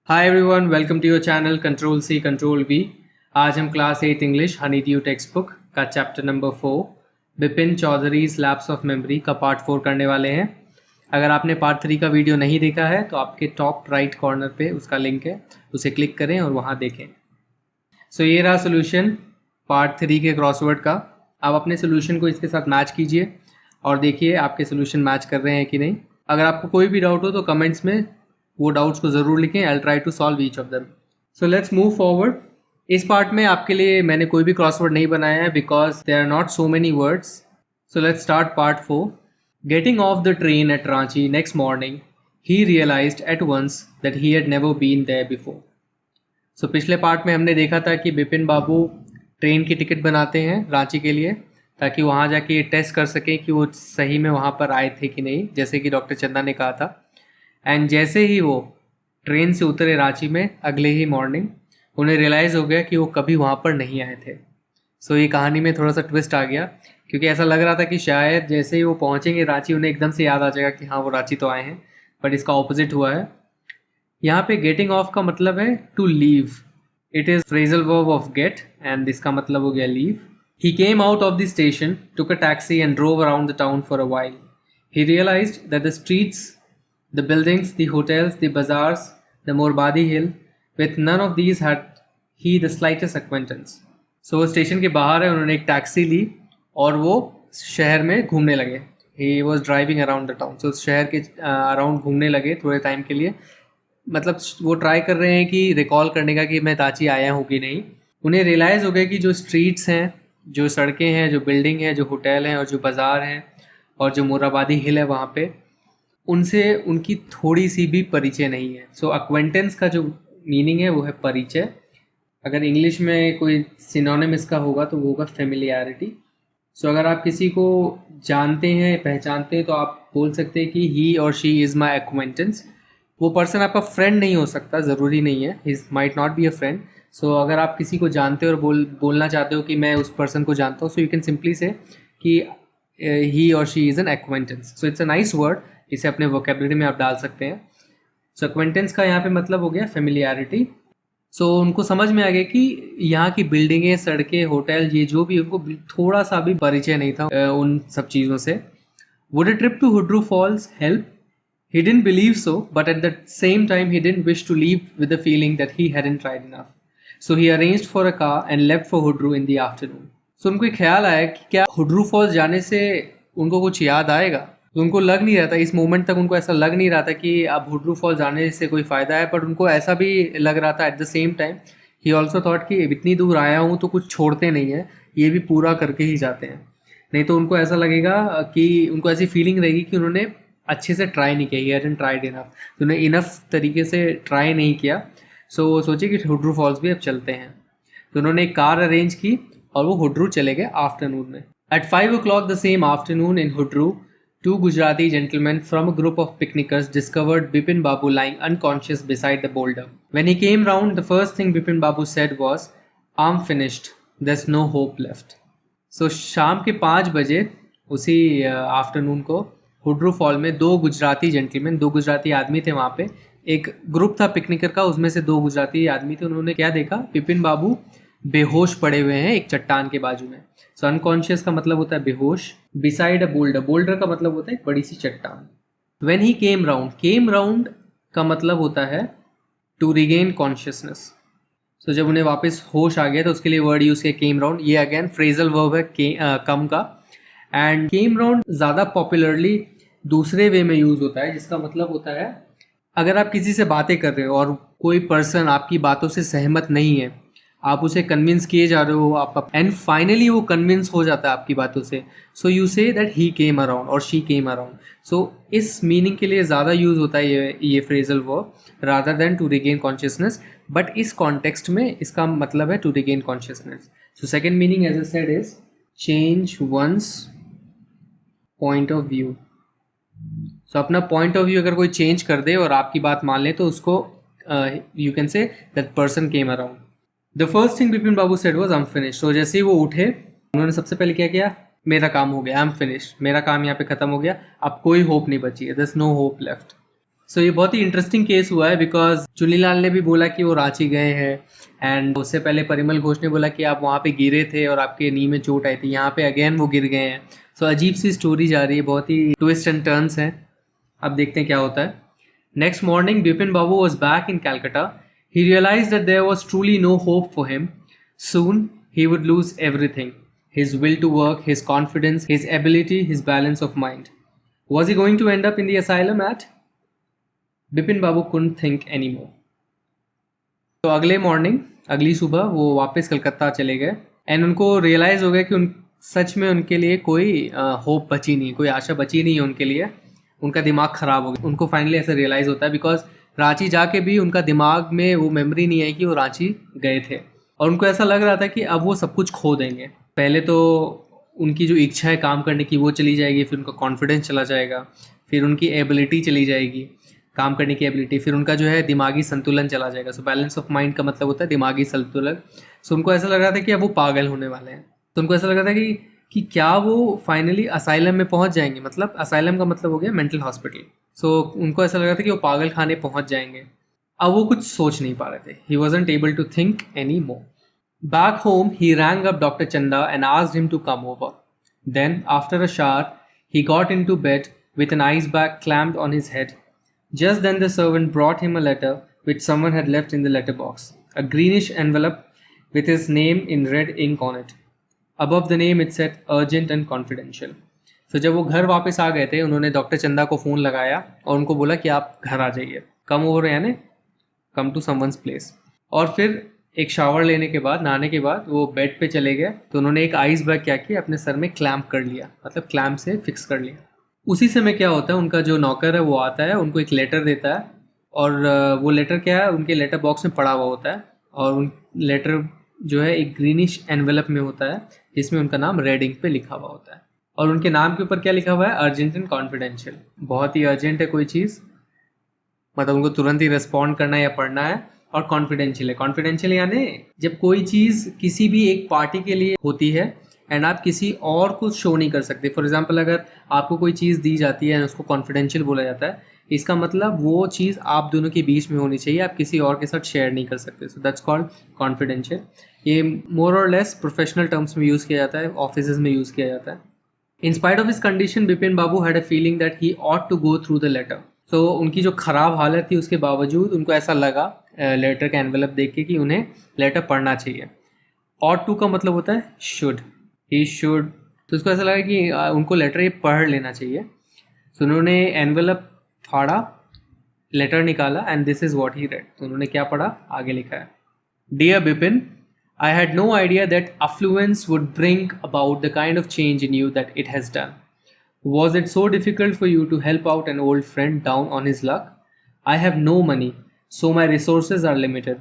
Hi everyone, welcome to your channel control C control V. आज हम class 8 English honeydew textbook का chapter number 4 Bipin Choudhary lapse of memory का part 4 करने वाले हैं। अगर आपने पार्ट 3 का वीडियो नहीं देखा है तो आपके टॉप राइट कॉर्नर पे उसका लिंक है, उसे क्लिक करें और वहाँ देखें। सो ये रहा सोल्यूशन पार्ट 3 के क्रॉसवर्ड का। आप अपने सोल्यूशन को इसके साथ मैच कीजिए और देखिए आपके सोल्यूशन मैच कर रहे हैं कि नहीं। अगर आपको कोई भी डाउट हो तो कमेंट्स में वो डाउट्स को ज़रूर लिखें। I try to solve each of them. So let's move forward. इस पार्ट में आपके लिए मैंने कोई भी क्रॉसवर्ड नहीं बनाया है because there are not so many words. So let's start part 4। Getting off the train at Ranchi next morning he realized at once that he had never been there before. So पिछले part में हमने देखा था कि Bipin Babu train की ticket बनाते हैं रांची के लिए ताकि वहाँ जाके टेस्ट कर सकें कि वो सही में वहाँ पर आए थे कि नहीं, जैसे कि डॉक्टर चंदा ने कहा था। एंड जैसे ही वो ट्रेन से उतरे रांची में अगले ही मॉर्निंग उन्हें रियलाइज़ हो गया कि वो कभी वहाँ पर नहीं आए थे। सो ये कहानी में थोड़ा सा ट्विस्ट आ गया क्योंकि ऐसा लग रहा था कि शायद जैसे ही वो पहुँचेंगे रांची उन्हें एकदम से याद आ जाएगा कि हाँ वो रांची तो आए हैं, बट इसका ऑपोजिट हुआ है। यहाँ पे गेटिंग ऑफ का मतलब है to leave. It is phrasal verb of get and इसका मतलब हो गया leave. He came out of the station, took a taxi and drove around the town for a while. He realised that the streets, the buildings, the hotels, the bazaars, the Morbadi Hill, with none of these had he the slightest acquaintance. So वो station के बाहर है, उन्होंने एक taxi ली और वो शहर में घूमने लगे। He was driving around the town. So शहर के अराउंड घूमने लगे थोड़े टाइम के लिए। मतलब वो ट्राई कर रहे हैं कि रिकॉल करने का कि मैं रांची आया हूँ कि नहीं। उन्हें रियलाइज़ हो गया कि जो स्ट्रीट्स हैं, जो सड़कें हैं, जो बिल्डिंग है, जो होटल हैं और जो बाज़ार हैं और जो मोराबादी हिल है वहाँ पे उनसे उनकी थोड़ी सी भी परिचय नहीं है। सो अक्वेंटेंस का जो मीनिंग है वो है परिचय। अगर इंग्लिश में कोई सिनोनिम इसका होगा तो वो होगा फेमिलियरिटी। सो अगर आप किसी को जानते हैं, पहचानते हैं तो आप बोल सकते हैं कि ही और शी इज़ माई एक्वेंटेंस। वो पर्सन आपका फ्रेंड नहीं हो सकता, ज़रूरी नहीं है, he might not be a friend. So अगर आप किसी को जानते हो और बोलना चाहते हो कि मैं उस पर्सन को जानता हूँ, सो यू कैन सिंपली से कि ही और she is an acquaintance. So it's a nice word, इसे अपने वोकेबलरी में आप डाल सकते हैं। सो एक्वेंटेंस का यहाँ पे मतलब हो गया फेमिलियरिटी। सो उनको समझ में आ गया कि यहाँ की बिल्डिंगें, सड़कें, होटल, ये जो भी, उनको थोड़ा सा भी परिचय नहीं था उन सब चीज़ों से। Would a trip to Hundru Falls help? He didn't believe so, but at the same time he didn't wish to leave with the feeling that he hadn't tried enough. So he arranged for a car and left for Hudru in the afternoon. So उनको एक ख्याल आया कि क्या हुड्रू false जाने से उनको कुछ याद आएगा। तो उनको लग नहीं रहा था, इस मोमेंट तक उनको ऐसा लग नहीं रहा था कि अब हुड्रू फॉल्स जाने से कोई फ़ायदा है, बट उनको ऐसा भी लग रहा था at the same time he also thought कि इतनी दूर आया हूँ तो कुछ छोड़ते नहीं है, ये भी पूरा करके ही जाते हैं। नहीं तो उनको ऐसा लगेगा कि उनको ऐसी फीलिंग रहेगी कि उन्होंने अच्छे से ट्राई नहीं किया, ही हैडंट ट्राइड इनफ। तो उन्हें इनफ तरीके से ट्राई नहीं किया। सो वो सोचे कि हुड्रू फॉल्स भी अब चलते हैं। तो उन्होंने एक कार अरेंज की और वो हुड्रू चले गए आफ्टरनून में। At 5 o'clock the same afternoon in Hundru, two Gujarati gentlemen from a group of picnickers discovered Bipin Babu lying unconscious beside the boulder. When he came round, the first thing Bipin Babu said was, "I'm finished. There's no hope left." So शाम के 5 बजे उसी afternoon को हुड्रू fall में दो Gujarati gentleman, दो गुजराती आदमी थे वहाँ पे। एक ग्रुप था पिकनिकर का, उसमें से दो गुजराती आदमी थे। उन्होंने क्या देखा? बिपिन बाबू बेहोश पड़े हुए हैं एक चट्टान के बाजू में। सो अनकॉन्शियस का मतलब होता है बेहोश। बिसाइड अ बोल्डर, बोल्डर का मतलब होता है एक बड़ी सी चट्टान। व्हेन ही केम राउंड का मतलब होता है टू रिगेन कॉन्शियसनेस। सो जब उन्हें वापस होश आ गया तो उसके लिए वर्ड यूज़ किया केम राउंड। ये अगेन फ्रेजल वर्ब है कम का। एंड केम राउंड ज़्यादा पॉपुलरली दूसरे वे में यूज़ होता है, जिसका मतलब होता है अगर आप किसी से बातें कर रहे हो और कोई पर्सन आपकी बातों से सहमत नहीं है, आप उसे कन्विंस किए जा रहे हो, आप एंड फाइनली वो कन्विंस हो जाता है आपकी बातों से, so you say that he came around और शी केम अराउंड। सो इस मीनिंग के लिए ज़्यादा यूज़ होता है ये phrasal verb rather than to regain consciousness. But इस कॉन्टेक्स्ट में इसका मतलब है to regain consciousness. So second meaning as I said is change one's point of view. So अपना पॉइंट ऑफ व्यू अगर कोई चेंज कर दे और आपकी बात मान ले तो उसको you can say that person came around. The first thing Bipin Babu said was I am finish. तो जैसे ही वो उठे उन्होंने सबसे पहले क्या किया? मेरा काम हो गया, आई एम फिनिश, मेरा काम यहाँ पे ख़त्म हो गया, अब कोई होप नहीं बची है, there is no hope left. So ये बहुत ही इंटरेस्टिंग केस हुआ है बिकॉज चुनीलाल ने भी बोला कि वो रांची गए हैं एंड उससे पहले परिमल घोष ने बोला कि आप वहाँ पे गिरे थे और आपके नी में चोट आई थी, यहाँ पे अगेन वो गिर गए हैं। सो अजीब सी स्टोरी जा रही है, बहुत ही ट्विस्ट एंड टर्न्स हैं। अब देखते हैं क्या होता है। Next morning Bipin Babu was back in Calcutta. He realise that there was truly no hope for him. Soon he would lose everything, his will to work, his confidence, his ability, his balance of mind. Was he going to end up in the asylum at? Bipin Babu couldn't think anymore. तो अगले morning, अगली सुबह वो वापस कलकत्ता चले गए and उनको realise हो गया कि उन सच में उनके लिए कोई होप बची नहीं, कोई आशा बची नहीं है उनके लिए। उनका दिमाग ख़राब हो गया। उनको फाइनली ऐसा रियलाइज़ होता है बिकॉज रांची जाके भी उनका दिमाग में वो मेमोरी नहीं है कि वो रांची गए थे और उनको ऐसा लग रहा था कि अब वो सब कुछ खो देंगे। पहले तो उनकी जो इच्छा है काम करने की वो चली जाएगी, फिर उनका कॉन्फिडेंस चला जाएगा, फिर उनकी एबिलिटी चली जाएगी, काम करने की एबिलिटी, फिर उनका जो है दिमागी संतुलन चला जाएगा। सो बैलेंस ऑफ माइंड का मतलब होता है दिमागी संतुलन। सो उनको ऐसा लग रहा था कि अब वो पागल होने वाले हैं। तो उनको ऐसा लग रहा था कि क्या वो फाइनली असाइलम में पहुंच जाएंगे, मतलब असाइलम का मतलब हो गया मेंटल हॉस्पिटल। सो उनको ऐसा लग रहा था कि वो पागल खाने पहुंच जाएंगे। अब वो कुछ सोच नहीं पा रहे थे। He wasn't able to think any more. Back home, he rang up Dr. Chanda and asked him to come over. Then, after a shower, he got into bed with an ice bag clamped on his head. Just then, the servant brought him a letter which someone had left in the letterbox. A greenish envelope with his name in red ink on it. Above the name, it said urgent and confidential. So, जब वो घर वापस आ गए थे, उन्होंने doctor चंदा को phone लगाया और उनको बोला कि आप घर आ जाइए। कम ओवर यानी कम टू समवंस प्लेस। और फिर एक शावर लेने के बाद, नहाने के बाद वो बेड पे चले गए। तो उन्होंने एक आइस बैग क्या किया, अपने सर में क्लैम्प कर लिया, मतलब क्लैम्प से फिक्स कर लिया। उसी समय क्या होता है, उनका जो नौकर है वो आता है, उनको एक लेटर देता है और वो लेटर क्या है, उनके लेटर बॉक्स में पड़ा हुआ होता है और उन लेटर जो है एक ग्रीनिश एनवेलप में होता है जिसमें उनका नाम रेड इंक पे लिखा हुआ होता है और उनके नाम के ऊपर क्या लिखा हुआ है, अर्जेंट एंड कॉन्फिडेंशियल। बहुत ही अर्जेंट है कोई चीज़, मतलब उनको तुरंत ही रिस्पॉन्ड करना है या पढ़ना है। और कॉन्फिडेंशियल है, कॉन्फिडेंशियल यानी जब कोई चीज़ किसी भी एक पार्टी के लिए होती है एंड आप किसी और को शो नहीं कर सकते। फॉर एग्जांपल अगर आपको कोई चीज़ दी जाती है उसको कॉन्फिडेंशियल बोला जाता है, इसका मतलब वो चीज़ आप दोनों के बीच में होनी चाहिए, आप किसी और के साथ शेयर नहीं कर सकते। So that's called confidential. ये मोर और लेस प्रोफेशनल टर्म्स में यूज़ किया जाता है, ऑफिस में यूज़ किया जाता है। In spite of his condition Bipin Babu had a feeling that he ought to go through the letter. तो उनकी जो ख़राब हालत थी उसके बावजूद उनको ऐसा लगा लेटर का एनवेलप देख के कि उन्हें लेटर पढ़ना चाहिए। और टू का मतलब होता है शुड, ही शुड। तो उसको ऐसा लगा कि उनको लेटर ये पढ़ लेना चाहिए। तो उन्होंने एनवेलप फाड़ा, लेटर निकाला and this is what he read. तो उन्होंने क्या पढ़ा, आगे लिखा है, dear Bipin, I had no idea that affluence would bring about the kind of change in you that it has done. Was it so difficult for you to help out an old friend down on his luck? I have no money, so my resources are limited.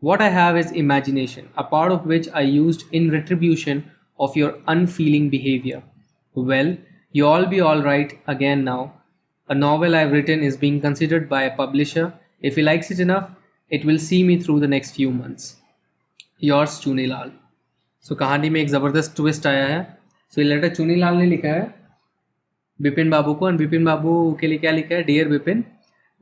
What I have is imagination, a part of which I used in retribution of your unfeeling behavior. Well, you all be all right again now. A novel I've written is being considered by a publisher. If he likes it enough, it will see me through the next few months. Yours, Chunilal. So कहानी में एक ज़बरदस्त twist आया है। So ये letter Chunilal ने लिखा है बिपिन बाबू को, और बिपिन बाबू के लिए क्या लिखा है, डियर बिपिन,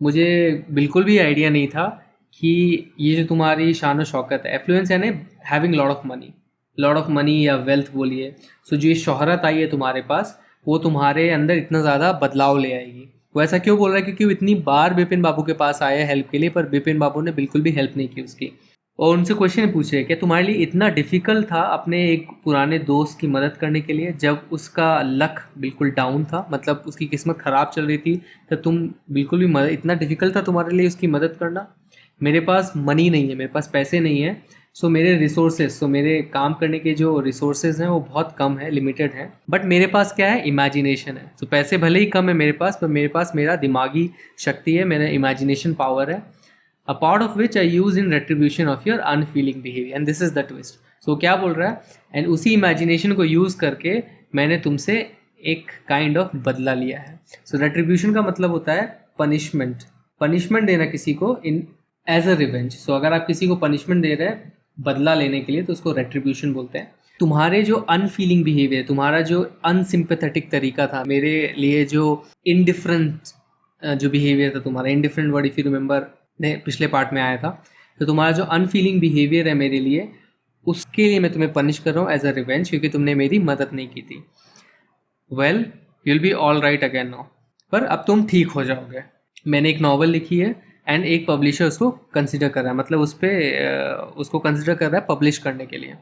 मुझे बिल्कुल भी आइडिया नहीं था कि ये जो तुम्हारी शान और शौकत है, एफ्लुएंस यानी हैविंग लॉट ऑफ मनी या वेल्थ बोलिए। सो जो ये शोहरत आई है तुम्हारे पास, वो तुम्हारे अंदर इतना ज़्यादा बदलाव ले आएगी। वो ऐसा क्यों बोल रहा है, क्योंकि वो इतनी बार बिपिन बाबू के पास आया हेल्प के लिए, पर बिपिन बाबू ने बिल्कुल भी हेल्प नहीं की उसकी। और उनसे क्वेश्चन पूछे कि तुम्हारे लिए इतना डिफ़िकल्ट था अपने एक पुराने दोस्त की मदद करने के लिए जब उसका लक बिल्कुल डाउन था, मतलब उसकी किस्मत ख़राब चल रही थी, तो तुम बिल्कुल भी इतना डिफ़िकल्ट था तुम्हारे लिए उसकी मदद करना। मेरे पास मनी नहीं है, मेरे पास पैसे नहीं है, सो मेरे रिसोर्सेज, सो मेरे काम करने के जो रिसोर्सेज हैं वो बहुत कम है, लिमिटेड है, बट मेरे पास क्या है, इमेजिनेशन है। सो पैसे भले ही कम है मेरे पास, पर मेरे पास मेरा दिमागी शक्ति है, मेरा इमेजिनेशन पावर है, a part of which I use in retribution of your unfeeling behavior, and this is the twist. So क्या बोल रहा है, एंड उसी इमेजिनेशन को यूज़ करके मैंने तुमसे एक काइंड ऑफ बदला लिया है। सो रेट्रीब्यूशन का मतलब होता है पनिशमेंट देना किसी को इन एज अ रिवेंज। सो अगर आप किसी को पनिशमेंट दे रहे हैं बदला लेने के लिए, तो उसको रेट्रीब्यूशन बोलते हैं। तुम्हारे जो अनफीलिंग बिहेवियर, तुम्हारा जो अनसिम्पैथेटिक तरीका था, मेरे लिए जो इनडिफरेंट जो बिहेवियर था तुम्हारा, indifferent word if you remember पिछले पार्ट में आया था, तो तुम्हारा जो अनफीलिंग बिहेवियर है मेरे लिए, उसके लिए मैं तुम्हें पनिश कर रहा हूँ एज अ रिवेंज, क्योंकि तुमने मेरी मदद नहीं की थी। Well you will be all right again now, पर अब तुम ठीक हो जाओगे। मैंने एक नॉवल लिखी है एंड एक पब्लिशर उसको कंसिडर कर रहा है, मतलब उसको कंसिडर कर रहा है पब्लिश करने के लिए,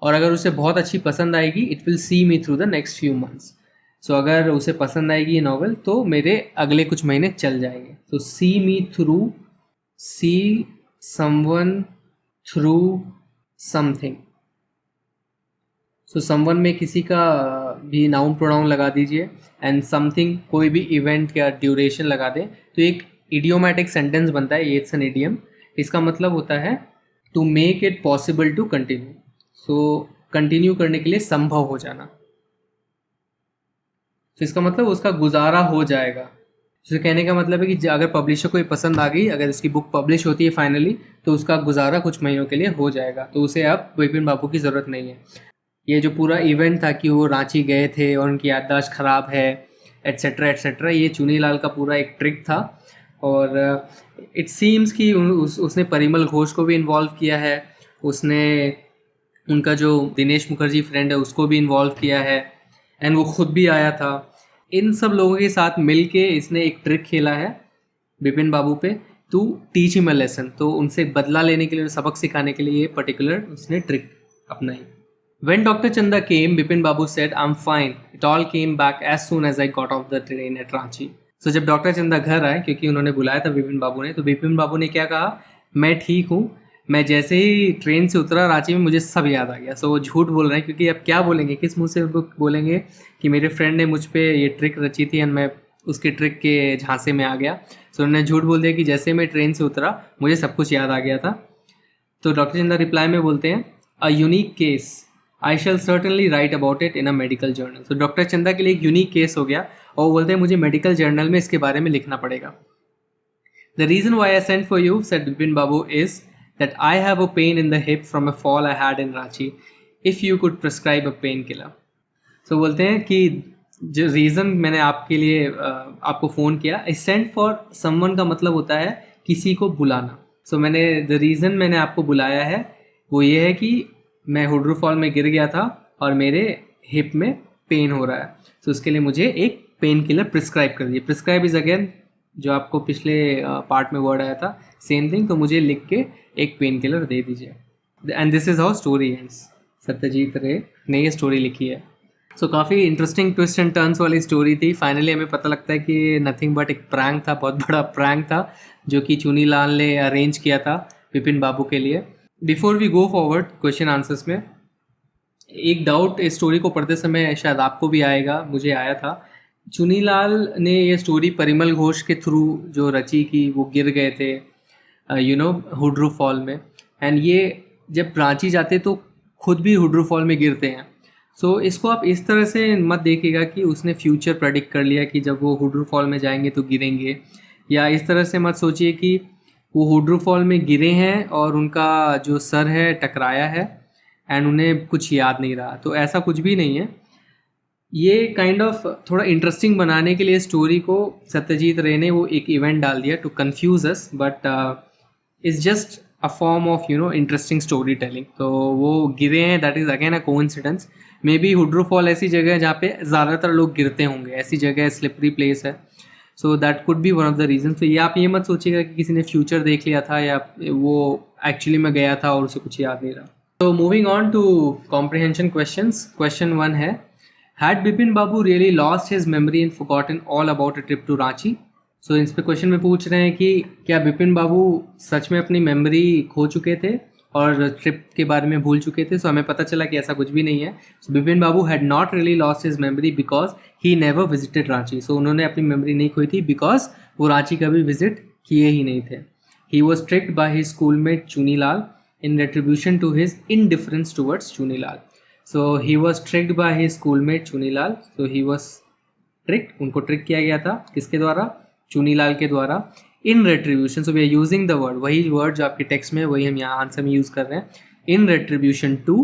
और अगर उसे बहुत अच्छी पसंद आएगी it will see me through the next few months. So अगर उसे पसंद आएगी ये नॉवल तो मेरे अगले कुछ महीने चल जाएंगे। तो see me through, see someone through something. So someone में किसी का भी नाउन प्रोनाउन लगा दीजिए एंड समथिंग कोई भी इवेंट या ड्यूरेशन लगा दे, तो एक इडियोमैटिक सेंटेंस बनता है। It's an idiom. इसका मतलब होता है to make it possible to continue. So continue करने के लिए संभव हो जाना। तो इसका मतलब उसका गुजारा हो जाएगा। तो कहने का मतलब है कि अगर पब्लिशर को ये पसंद आ गई, अगर इसकी बुक पब्लिश होती है फाइनली, तो उसका गुजारा कुछ महीनों के लिए हो जाएगा, तो उसे अब विपिन बाबू की ज़रूरत नहीं है। ये जो पूरा इवेंट था कि वो रांची गए थे और उनकी याददाश्त ख़राब है एट्सेट्रा एट्सेट्रा, ये चुनीलाल का पूरा एक ट्रिक था। और इट सीम्स कि उसने परिमल घोष को भी इन्वॉल्व किया है, उसने उनका जो दिनेश मुखर्जी फ्रेंड है उसको भी इन्वॉल्व किया है, एंड वो खुद भी आया था। इन सब लोगों के साथ मिल के इसने एक ट्रिक खेला है विपिन बाबू पे, to teach him a lesson. तो उनसे बदला लेने के लिए, सबक सिखाने के लिए ये पर्टिकुलर उसने ट्रिक अपनाई। When Dr. Chanda came, Bipin Babu said, "I'm fine. It all came back as soon as I got off the train at Ranchi." So जब डॉक्टर चंदा घर आए, क्योंकि उन्होंने बुलाया था विपिन बाबू ने, तो विपिन बाबू ने क्या कहा, मैं ठीक हूँ, मैं जैसे ही ट्रेन से उतरा रांची में मुझे सब याद आ गया। सो वो झूठ बोल रहे हैं, क्योंकि अब क्या बोलेंगे, किस मुंह से उनको बोलेंगे कि मेरे फ्रेंड ने मुझ पर ये ट्रिक रची थी एंड मैं उसके ट्रिक के झांसे में आ गया। सो उन्होंने झूठ बोल दिया कि जैसे मैं ट्रेन से उतरा मुझे सब कुछ याद आ गया था। तो डॉक्टर चंदा रिप्लाई में बोलते हैं, a unique case, I shall certainly write about it in a medical journal. तो डॉक्टर चंदा के लिए एक यूनिक केस हो गया, और वो बोलते हैं मुझे मेडिकल जर्नल में इसके बारे में लिखना पड़ेगा। The reason why I sent for you, said Vipin Babu, is that I have a pain in the hip from a fall I had in Ranchi, if you could prescribe a painkiller. So बोलते हैं कि जो reason मैंने आपके लिए आपको phone किया, आई sent for someone का मतलब होता है किसी को बुलाना। सो द रीज़न मैंने आपको बुलाया है वो ये है कि मैं हुड्रू फॉल में गिर गया था और मेरे हिप में पेन हो रहा है, तो उसके लिए मुझे एक पेन किलर प्रिस्क्राइब कर दिए। प्रिस्क्राइब इज़ अगेन जो आपको पिछले पार्ट में वर्ड आया था, सेम थिंग। तो मुझे लिख के एक पेन किलर दे दीजिए। And this is how story ends. Satyajit रे ने ये स्टोरी लिखी है। सो काफ़ी इंटरेस्टिंग ट्विस्ट एंड टर्न्स वाली स्टोरी थी। फाइनली हमें पता लगता है कि नथिंग बट एक प्रैंक था, बहुत बड़ा प्रैंक था, जो कि चुनीलाल ने अरेंज किया था विपिन बाबू के लिए। Before we go forward question answers में, एक डाउट इस स्टोरी को पढ़ते समय शायद आपको भी आएगा, मुझे आया था। चुनीलाल ने ये स्टोरी परिमल घोष के थ्रू जो रची कि वो गिर गए थे हुड्रू फॉल में, एंड ये जब रांची जाते तो खुद भी हुड्रू फॉल में गिरते हैं। सो इसको आप इस तरह से मत देखिएगा कि उसने फ्यूचर प्रेडिक्ट कर लिया कि जब वो हुड्रू फॉल में जाएंगे तो गिरेंगे, या इस तरह से मत सोचिए कि वो हुड्रू फॉल में गिरे हैं और उनका जो सर है टकराया है एंड उन्हें कुछ याद नहीं रहा। तो ऐसा कुछ भी नहीं है। ये काइंड ऑफ थोड़ा इंटरेस्टिंग बनाने के लिए स्टोरी को सत्यजीत रे ने वो एक इवेंट डाल दिया to confuse us, but it's just a form of interesting storytelling. तो वो गिरे हैं, that is again a coincidence. Maybe Hundru fall ऐसी जगह है जहाँ पे ज़्यादातर लोग गिरते होंगे, ऐसी जगह स्लिपरी प्लेस है। So that could be one of the reason. तो ये आप ये मत सोचिएगा कि किसी ने फ्यूचर देख लिया था या वो एक्चुअली में गया था और उसे कुछ याद नहीं रहा। तो moving on to comprehension questions. Question 1 है, had Bipin Babu really lost his memory and forgotten all about a trip to Ranchi? So इस पे क्वेश्चन में पूछ रहे हैं कि क्या बिपिन बाबू सच में अपनी मेमोरी खो चुके थे और ट्रिप के बारे में भूल चुके थे? सो हमें पता चला कि ऐसा कुछ भी नहीं है। So Bipin Babu had not really lost his memory because he never visited Ranchi. So उन्होंने अपनी मेमोरी नहीं खोई थी बिकॉज वो रांची कभी विजिट किए ही नहीं थे। He was tricked by his schoolmate Chunilal in retribution to his indifference towards Chunilal. So he was tricked by his schoolmate Chunilal. So he was tricked, उनको ट्रिक किया गया था किसके द्वारा? चुनीलाल के द्वारा। in retribution, so we are using the word, वही word जो आपके टेक्स्ट में वही हम यहाँ आंसर में यूज़ कर रहे हैं। in retribution to,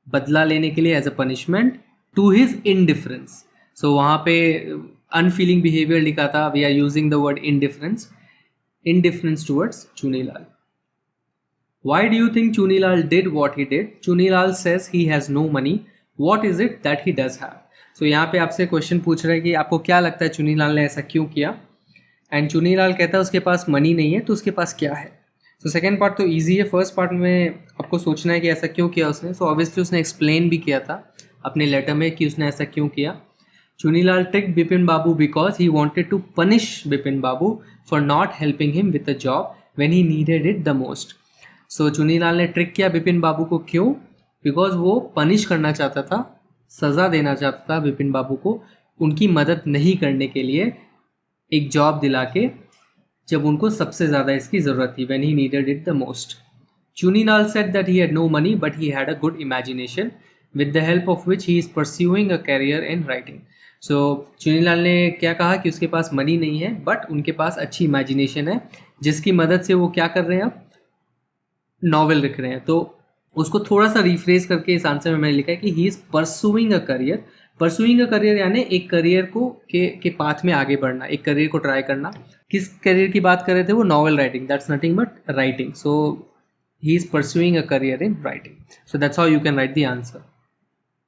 बदला लेने के लिए, as a punishment, to his indifference. So वहाँ पे अनफीलिंग बिहेवियर लिखा था, we are using the word indifference towards Chunilal. Why do you think Chunilal did what he did? Chunilal says he has no money. What is it that he does have? So यहाँ पे आपसे question पूछ रहे हैं कि आपको क्या लगता है चुनीलाल ने ऐसा क्यों किया, एंड चुनीलाल कहता है उसके पास मनी नहीं है तो उसके पास क्या है. तो सेकेंड पार्ट तो ईजी है, फर्स्ट पार्ट में आपको सोचना है कि ऐसा क्यों किया उसने. सो ऑब्वियसली उसने एक्सप्लेन भी किया था अपने लेटर में कि उसने ऐसा क्यों किया. Chunilal tricked Bipin Babu because he wanted to punish Bipin Babu for not helping him with the job when he needed it the most. So Chunilal ने ट्रिक किया बिपिन बाबू को. क्यों? बिकॉज वो पनिश करना चाहता था, सज़ा देना चाहता था बिपिन बाबू को उनकी मदद नहीं करने के लिए, एक जॉब दिला के जब उनको सबसे ज़्यादा इसकी ज़रूरत थी, when he needed it the most. Chunilal said that he had no money but he had a good imagination with the help of which he is pursuing a career in writing. सो चुनीलाल ने क्या कहा कि उसके पास money नहीं है but उनके पास अच्छी imagination है जिसकी मदद से वो क्या कर रहे हैं, अब नॉवेल लिख रहे हैं. तो उसको थोड़ा सा रिफ्रेज करके इस आंसर में मैंने लिखा है कि he is pursuing a career. Pursuing a career यानी एक करियर को के पाथ में आगे बढ़ना, एक करियर को ट्राई करना. किस करियर की बात कर रहे थे वो? Novel writing. That's nothing but writing. So he is pursuing a career in writing. So that's how you can write the answer.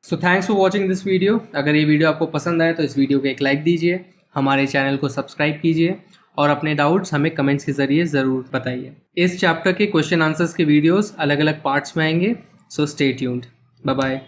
So thanks for watching this video. अगर ये वीडियो आपको पसंद आए तो इस वीडियो को एक लाइक दीजिए, हमारे चैनल को सब्सक्राइब कीजिए और अपने डाउट्स हमें कमेंट्स के ज़रिए ज़रूर बताइए. इस चैप्टर के क्वेश्चन आंसर्स के वीडियोस अलग अलग पार्ट्स में आएंगे. So stay tuned. Bye bye.